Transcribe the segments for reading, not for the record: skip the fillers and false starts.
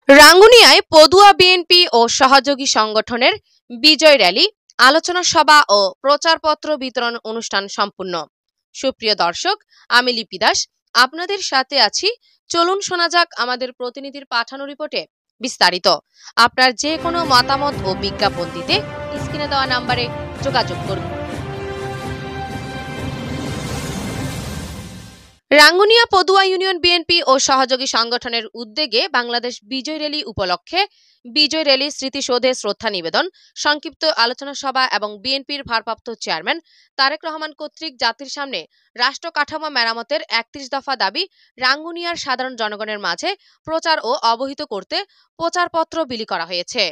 রাঙ্গুনিয়ায় Padua BNP ও সহযোগী সংগঠনের বিজয় rally, আলোচনা সভা ও প্রচারপত্র বিতরণ অনুষ্ঠান সম্পূর্ণ। সুপ্রিয় দর্শক, আমি লিপি দাস আপনাদের সাথে আছি। চলুন শোনা যাক আমাদের প্রতিনিধির পাঠানো রিপোর্টে বিস্তারিত। আপনার যে কোনো মতামত ও বিজ্ঞাপন দিতে স্ক্রিনে দেওয়া নম্বরে যোগাযোগ করুন। রাঙ্গুনিয়া পদুয়া ইউনিয়ন বিএনপি ও সহযোগী সংগঠনের উদ্যোগে বাংলাদেশ বিজয় র্যালি উপলক্ষে বিজয় র্যালি স্মৃতিসৌধে শ্রদ্ধা নিবেদন, সংক্ষিপ্ত আলোচনা সভা এবং বিএনপির ভারপ্রাপ্ত চেয়ারম্যান তারেক রহমান কর্তৃক জাতির সামনে রাষ্ট্র কাঠামো মেরামতের ৩১ দফা দাবি রাঙ্গুনিয়ার সাধারণ জনগণের মাঝে প্রচার ও অবহিত করতে প্রচারপত্র বিলি করা হয়েছে।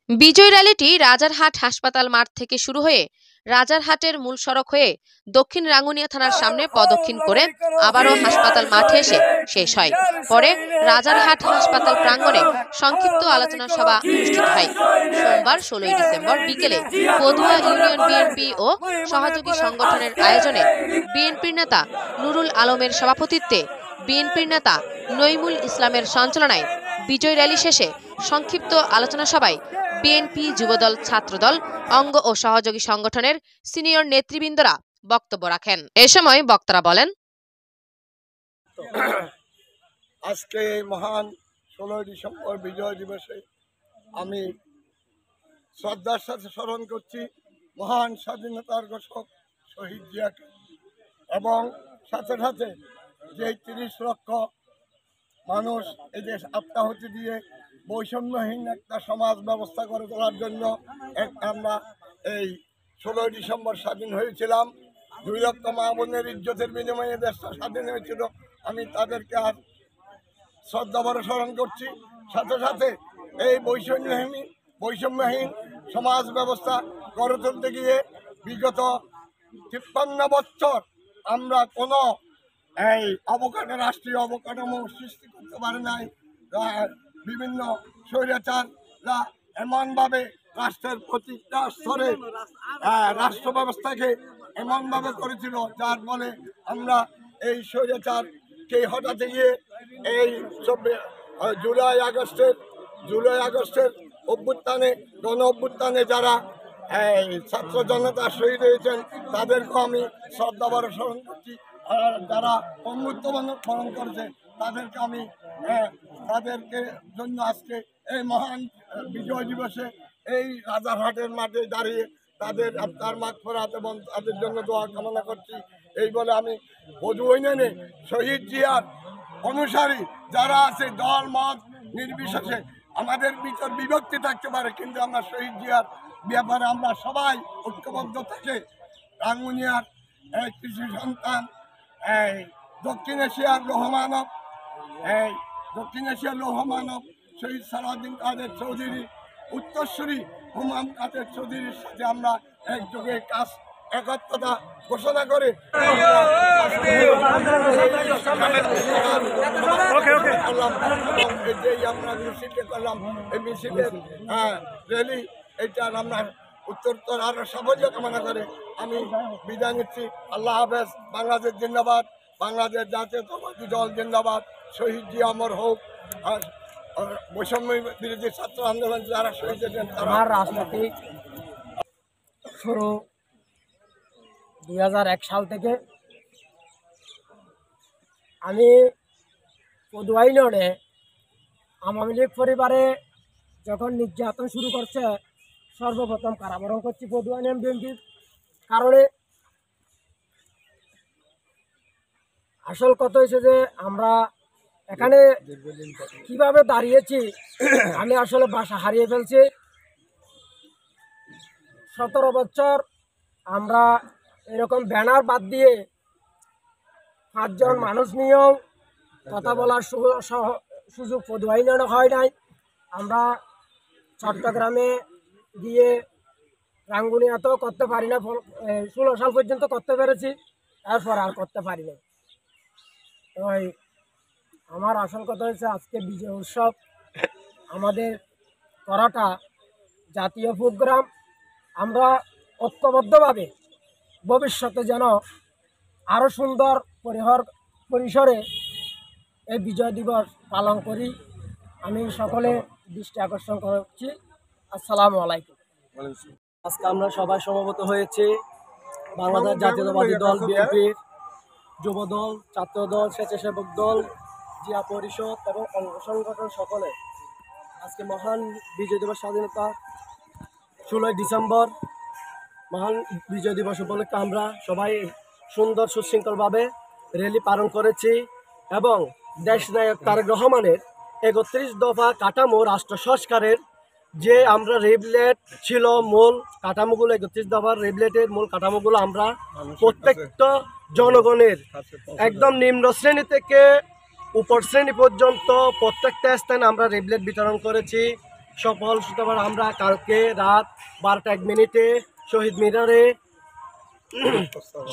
বিজয় র্যালিটি রাজারহাট হাসপাতাল মাঠ থেকে শুরু হয়ে রাজারহাটের মূল সড়ক হয়ে দক্ষিণ রাঙ্গুনিয়া থানার সামনে প্রদক্ষিণ করে আবারও হাসপাতাল মাঠে এসে শেষ হয়। পরে রাজারহাট হাসপাতাল প্রাঙ্গণে সংক্ষিপ্ত আলোচনা সভা অনুষ্ঠিত হয়। সোমবার ১৬ ডিসেম্বর বিকেলে পদুয়া ইউনিয়ন বিএনপি ও সহযোগী সংগঠনের আয়োজনে বিএনপির নেতা নুরুল আলমের সভাপতিত্বে বিএনপির নেতা নইমুল ইসলামের সঞ্চালনায় বিজয় র্যালি শেষে সংক্ষিপ্ত আলোচনা সভায় বিএনপি, যুবদল, ছাত্রদল, অঙ্গ ও সহযোগী সংগঠনের সিনিয়র নেতৃবৃন্দরা বক্তব্য রাখেন। এ সময় বক্তারা বলেন, আজকে মহান ১৬ ডিসেম্বর বিজয় দিবসে আমি শ্রদ্ধার সাথে স্মরণ করছি মহান স্বাধীনতার ঘোষক শহীদ জিয়াকে, এবং সাথে সাথে যে ৩০ লক্ষ মানুষ এই দেশ আত্মাহুতি দিয়ে বৈষম্যহীন একটা সমাজ ব্যবস্থা করে তোলার জন্য আমরা এই ১৬ ডিসেম্বর স্বাধীন হয়েছিলাম। ২ লক্ষ মা বোনের ইজ্জতের বিনিময়ে দেশটা স্বাধীন হয়েছিল। আমি তাদেরকে আর শ্রদ্ধা ভরে স্মরণ করছি। সাথে সাথে এই বৈষম্যহীন সমাজ ব্যবস্থা গড়ে তুলতে গিয়ে বিগত ৫৩ বছর আমরা কোনো এই রাষ্ট্রীয় অবকাঠামো সৃষ্টি করতে পারে নাই। বিভিন্ন স্বৈরাচাররা এমনভাবে রাষ্ট্রের প্রতিটা স্তরে রাষ্ট্র ব্যবস্থাকে এমনভাবে করেছিল, যার ফলে আমরা এই স্বৈরাচারকে হটাতে গিয়ে এই জুলাই আগস্টের অভ্যুত্থানে, গণ অভ্যুত্থানে যারা ছাত্র জনতা শহীদ হয়েছেন তাদেরকেও আমি শ্রদ্ধা ভরে স্মরণ করছি। আর যারা মৃত্যুবরণ করেছে তাদেরকে আমি তাদেরকে জন্য আজকে এই মহান বিজয় দিবসে এই রাজারহাটের মাঠে দাঁড়িয়ে তাদের আত্মার মাগফিরাত এবং তাদের জন্য দোয়া কামনা করছি। এই বলে আমি পদুয়া ইউনিয়নে শহীদ জিয়ার অনুসারী যারা আছে, দল মত নির্বিশেষে আমাদের ভিতর বিভক্তি থাকতে পারে, কিন্তু আমরা শহীদ জিয়ার ব্যাপারে আমরা সবাই ঐক্যবদ্ধ থেকে রাঙ্গুনিয়ার কৃষি সন্তান, দক্ষিণ এশিয়ার লৌহমানব শহীদ সালাউদ্দিন কাদের চৌধুরী উত্তরসূরি হুমায়ুন কাদের চৌধুরীর সাথে আমরা একযোগে একত্রতা ঘোষণা করে যেই আমরা মিছিলটা করলাম, এই মিছিলের র্যালি এইটার আমরা উত্তরোত্তর আরো সাফল্য কামনা করে আমি বিদায় নিচ্ছি। আল্লাহ হাফেজ। বাংলাদেশ জিন্দাবাদ, বাংলাদেশ জাতীয়তাবাদী দল জিন্দাবাদ, শহীদ জিয়া অমর হোক। আর বৈষম্য বিরোধী ছাত্র আন্দোলন যারা শহীদ হয়েছেন তারা রাজনৈতিক শুরু ২০০১ সাল থেকে আমি পদুয়া ইউনিয়নে আওয়ামী লীগ পরিবারে যখন নির্যাতন শুরু করছে, সর্বপ্রথম কারাবরণ করছি পদুয়া ইউনিয়ন বিএনপির কারণে। আসল কথা হয়েছে যে আমরা এখানে কিভাবে দাঁড়িয়েছি আমি আসলে বাসা হারিয়ে ফেলছি। ১৭ বছর আমরা এরকম ব্যানার বাদ দিয়ে ৫ জন মানুষ নিয়েও কথা বলার সুযোগ পদুয়া ইউনিয়নে হয় নাই। আমরা চট্টগ্রামে গিয়ে রাঙ্গুনিয়াতেও করতে পারি না, ১৬ সাল পর্যন্ত করতে পেরেছি, এরপর আর করতে পারি না। তো আমার আসল কথা হচ্ছে আজকে বিজয় উৎসব আমাদের করাটা জাতীয় প্রোগ্রাম। আমরা ঐক্যবদ্ধভাবে ভবিষ্যতে যেন আরও সুন্দর পরিসরে এই বিজয় দিবস পালন করি। আমি সকলে দৃষ্টি আকর্ষণ করছি। আসসালামু আলাইকুম। আজকে আমরা সবাই সমবেত হয়েছি বাংলাদেশ জাতীয়তাবাদী দল বিএনপির যুব দল, ছাত্র দল, স্বেচ্ছাসেবক দল, জিয়া পরিষদ এবং অঙ্গ সংগঠন সকলে আজকে মহান বিজয় দিবস স্বাধীনতা 16 ডিসেম্বর মহান বিজয় দিবস উপলক্ষে আমরা সবাই সুন্দর সুশৃঙ্খলভাবে র্যালি পালন করেছি এবং দেশনায়ক তারেক রহমানের 31 দফা কাঠামো রাষ্ট্র সংস্কারের যে আমরা রেবলেট ছিল মূল কাঠামোগুলো, 31 দফার রেবলেটের মূল কাঠামোগুলো আমরা প্রত্যেকটা জনগণের একদম নিম্ন শ্রেণী থেকে উপর শ্রেণী পর্যন্ত প্রত্যেকটা স্থানে আমরা রেবলেট বিতরণ করেছি। সফল সুতরাং আমরা কালকে রাত 12:01 শহীদ মিনারে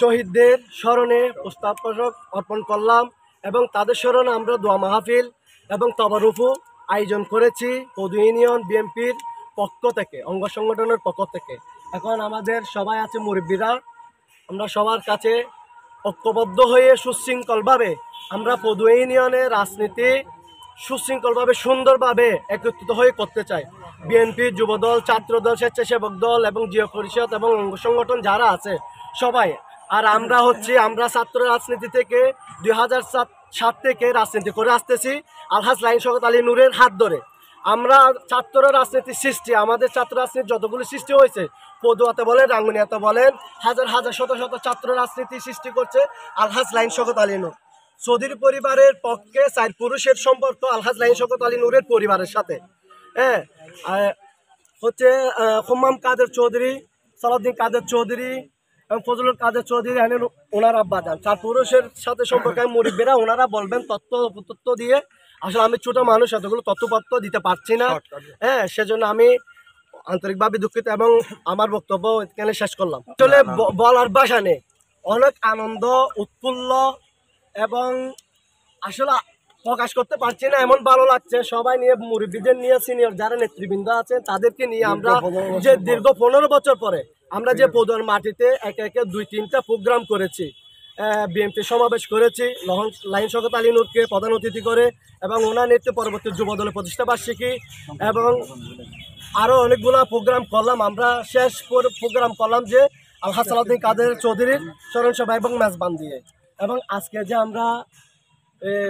শহীদদের স্মরণে পুষ্পার্ঘ্য অর্পণ করলাম এবং তাদের স্মরণে আমরা দোয়া মাহফিল এবং তবারুফু আয়োজন করেছি পদু ইউনিয়ন বিএনপির পক্ষ থেকে, অঙ্গ সংগঠনের পক্ষ থেকে। এখন আমাদের সবাই আছে মুরব্বীরা, আমরা সবার কাছে ঐক্যবদ্ধ হয়ে সুশৃঙ্খলভাবে আমরা পদু ইউনিয়নের রাজনীতি সুশৃঙ্খলভাবে সুন্দরভাবে একত্রিত হয়ে করতে চাই। বিএনপি, যুবদল, ছাত্রদল, স্বেচ্ছাসেবক দল এবং জিয়া পরিষদ এবং অঙ্গ সংগঠন যারা আছে সবাই। আর আমরা ছাত্র রাজনীতি থেকে 2007 থেকে রাজনীতি করে আসতেছি আলহাজ লাইন শওকত আলী নূরের হাত ধরে। আমরা ছাত্র রাজনীতির সৃষ্টি, আমাদের ছাত্র রাজনীতির যতগুলো সৃষ্টি হয়েছে, পদুয়াতে বলেন, রাঙ্গুনিয়াতে বলেন, হাজার হাজার শত শত ছাত্র রাজনীতি সৃষ্টি করছে আলহাজ লাইন শওকত আলী নূর। চৌধুরী পরিবারের পক্ষে 4 পুরুষের সম্পর্ক আলহাজ লাইন শওকত আলী নূরের পরিবারের সাথে। হ্যাঁ, হচ্ছে খুম্মাম কাদের চৌধুরী, সালাউদ্দিন কাদের চৌধুরী এবং ফজলুল কাদের চৌধুরী, ওনার আব্বা যান 4 পুরুষের সাথে সম্পর্কে মুরব্বীরা ওনারা বলবেন তথ্য দিয়ে। আসলে আমি ছোট মানুষ, এতগুলো তথ্যপত্র দিতে পারছি না। হ্যাঁ, সেজন্য আমি আন্তরিকভাবে দুঃখিত এবং আমার বক্তব্য এখানে শেষ করলাম। আসলে বলার ভাষা নেই, অনেক আনন্দ উৎফুল্ল এবং আসলে প্রকাশ করতে পারছি না, এমন ভালো লাগছে। সবাই নিয়ে, মুরব্বীদের নিয়ে, সিনিয়র যারা নেতৃবৃন্দ আছেন তাদেরকে নিয়ে আমরা যে দীর্ঘ 15 বছর পরে আমরা যে পদুয়ার মাটিতে একে একে 2-3টা প্রোগ্রাম করেছি, বিএনপি সমাবেশ করেছি লাইন শওকত আলী নূরকে প্রধান অতিথি করে এবং ওনার নেতৃত্বে পরবর্তী যুবদলের প্রতিষ্ঠা বার্ষিকী এবং আরও অনেকগুলো প্রোগ্রাম করলাম। আমরা শেষ প্রোগ্রাম করলাম যে আলহাজ সালাউদ্দিন কাদের চৌধুরীর স্মরণ সভা এবং মেজবান দিয়ে। এবং আজকে যে আমরা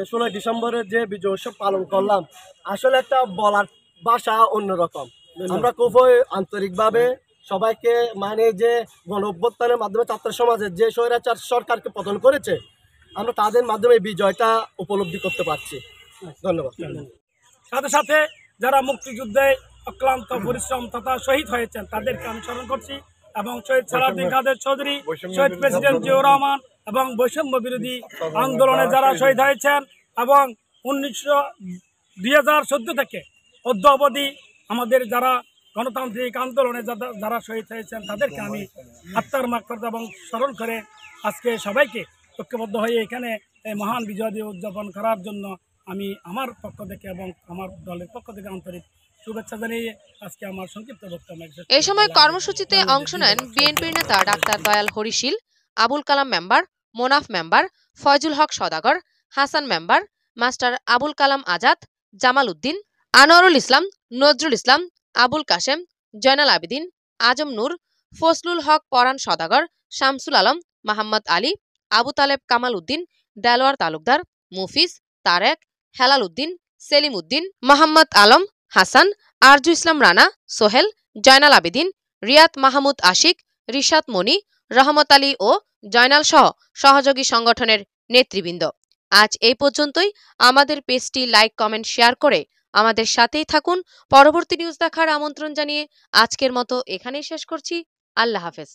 16 ডিসেম্বরের যে বিজয় উৎসব পালন করলাম, আসলে একটা বলার ভাষা অন্যরকম। আমরা খুব আন্তরিকভাবে সবাইকে মানে যে গণ অভ্যুত্থানের মাধ্যমে ছাত্র সমাজের যে স্বৈরাচার সরকারকে পতন করেছে, আমরা তাদের মাধ্যমে বিজয়টা উপলব্ধি করতে পারছি। ধন্যবাদ। সাথে সাথে যারা মুক্তিযুদ্ধে অক্লান্ত পরিশ্রম তথা শহীদ হয়েছেন তাদেরকে আমি স্মরণ করছি এবং শহীদ সালাউদ্দিন কাদের চৌধুরী, শহীদ প্রেসিডেন্ট জিয়াউর রহমান এবং বৈষম্য বিরোধী আন্দোলনে যারা শহীদ হয়েছেন এবং 2014 থেকে অদ্য অবধি আমাদের যারা গণতান্ত্রিক আন্দোলনে যারা শহীদ হয়েছেন তাদেরকে আমি আত্মার মাগফিরাত এবং স্মরণ করে আজকে সবাইকে ঐক্যবদ্ধ হয়ে এখানে এই মহান বিজয় দিবস উদযাপন করার জন্য আমি আমার পক্ষ থেকে এবং আমার দলের পক্ষ থেকে আন্তরিক শুভেচ্ছা জানিয়ে আজকে আমার সংক্ষিপ্ত বক্তব্য। এই সময় কর্মসূচিতে অংশ নেন বিএনপির নেতা doctor Dayal হরিশীল, Abul Kalam member, Monaf member, Faizul হক সদাগর, হাসান মেম্বার, মাস্টার আবুল কালাম আজাদ, জামাল উদ্দিন, আনোয়ারুল ইসলাম, নজরুল ইসলাম, আবুল কাশেম, জয়নাল আবেদিন, আজম নূর, ফজলুল হক পরাণ সদাগর, শামসুল আলম, মোহাম্মদ আলী, আবু তালেব কামাল উদ্দিন, দেলোয়ার তালুকদার, মুফিজ, তারেক, হেলাল উদ্দিন, সেলিম উদ্দিন, মোহাম্মদ আলম, হাসান, আরজু ইসলাম রানা, সোহেল, জয়নাল আবেদিন, রিয়াদ মাহমুদ আশিক, রিশাদ মনি, রহমত আলী ও জয়নাল সহ সহযোগী সংগঠনের নেতৃবৃন্দ। আজ এই পর্যন্তই। আমাদের পেজটি লাইক, কমেন্ট, শেয়ার করে আমাদের সাথেই থাকুন। পরবর্তী নিউজ দেখার আমন্ত্রণ জানিয়ে আজকের মতো এখানেই শেষ করছি। আল্লাহ হাফেজ।